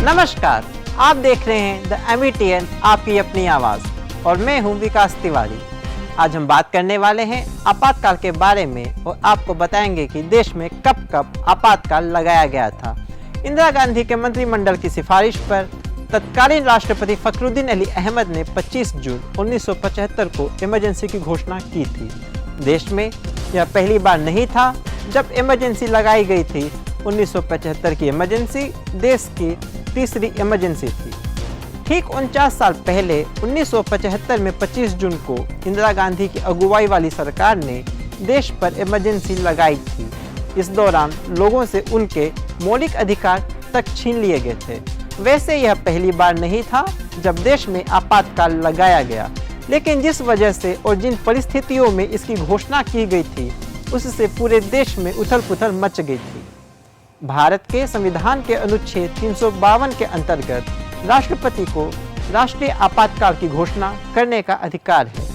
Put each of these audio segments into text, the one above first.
नमस्कार, आप देख रहे हैं द एमईटीएन आपकी अपनी आवाज़ और मैं हूं विकास तिवारी। आज हम बात करने वाले हैं आपातकाल के बारे में और आपको बताएंगे कि देश में कब कब आपातकाल लगाया गया था। इंदिरा गांधी के मंत्रिमंडल की सिफारिश पर तत्कालीन राष्ट्रपति फखरुद्दीन अली अहमद ने 25 जून 1975 को इमरजेंसी की घोषणा की थी। देश में यह पहली बार नहीं था जब इमरजेंसी लगाई गई थी। 1975 की इमरजेंसी देश की तीसरी इमरजेंसी थी। ठीक 49 साल पहले 1975 में 25 जून को इंदिरा गांधी की अगुवाई वाली सरकार ने देश पर इमरजेंसी लगाई थी। इस दौरान लोगों से उनके मौलिक अधिकार तक छीन लिए गए थे। वैसे यह पहली बार नहीं था जब देश में आपातकाल लगाया गया, लेकिन जिस वजह से और जिन परिस्थितियों में इसकी घोषणा की गई थी उससे पूरे देश में उथल पुथल मच गई थी। भारत के संविधान के अनुच्छेद 352 के अंतर्गत राष्ट्रपति को राष्ट्रीय आपातकाल की घोषणा करने का अधिकार है।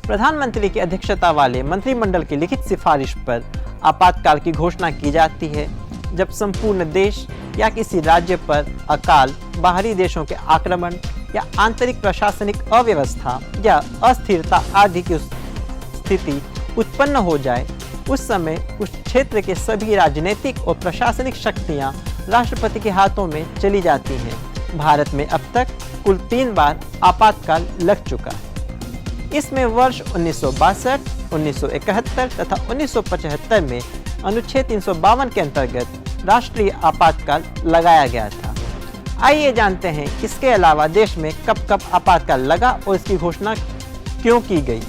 प्रधानमंत्री की अध्यक्षता वाले मंत्रिमंडल की लिखित सिफारिश पर आपातकाल की घोषणा की जाती है जब संपूर्ण देश या किसी राज्य पर अकाल, बाहरी देशों के आक्रमण या आंतरिक प्रशासनिक अव्यवस्था या अस्थिरता आदि की स्थिति उत्पन्न हो जाए। उस समय उस क्षेत्र के सभी राजनीतिक और प्रशासनिक शक्तियां राष्ट्रपति के हाथों में चली जाती हैं। भारत में अब तक कुल 3 बार आपातकाल लग चुका है। इसमें वर्ष 1962, 1971 तथा 1975 में अनुच्छेद 352 के अंतर्गत राष्ट्रीय आपातकाल लगाया गया था। आइए जानते हैं इसके अलावा देश में कब कब आपातकाल लगा और इसकी घोषणा क्यों की गई।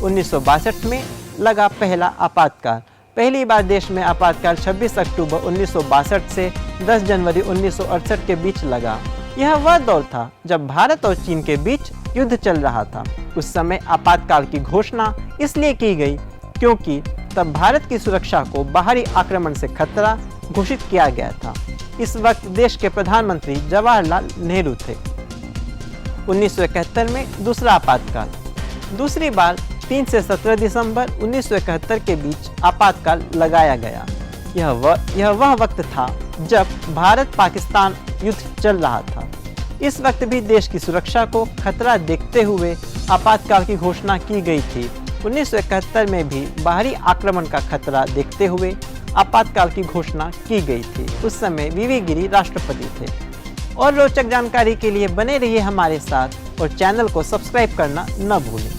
1962 में लगा पहला आपातकाल। पहली बार देश में आपातकाल 26 अक्टूबर 1962 से 10 जनवरी 1968 के बीच लगा। यह वह दौर था जब भारत और चीन के बीच युद्ध चल रहा था। उस समय आपातकाल की घोषणा इसलिए की गई क्योंकि तब भारत की सुरक्षा को बाहरी आक्रमण से खतरा घोषित किया गया था। इस वक्त देश के प्रधानमंत्री जवाहरलाल नेहरू थे। 1971 में दूसरा आपातकाल। दूसरी बार 3 से 17 दिसंबर 1971 के बीच आपातकाल लगाया गया। यह वह वक्त था जब भारत पाकिस्तान युद्ध चल रहा था। इस वक्त भी देश की सुरक्षा को खतरा देखते हुए आपातकाल की घोषणा की गई थी। 1971 में भी बाहरी आक्रमण का खतरा देखते हुए आपातकाल की घोषणा की गई थी। उस समय वीवी गिरी राष्ट्रपति थे। और रोचक जानकारी के लिए बने रहिए हमारे साथ और चैनल को सब्सक्राइब करना न भूलें।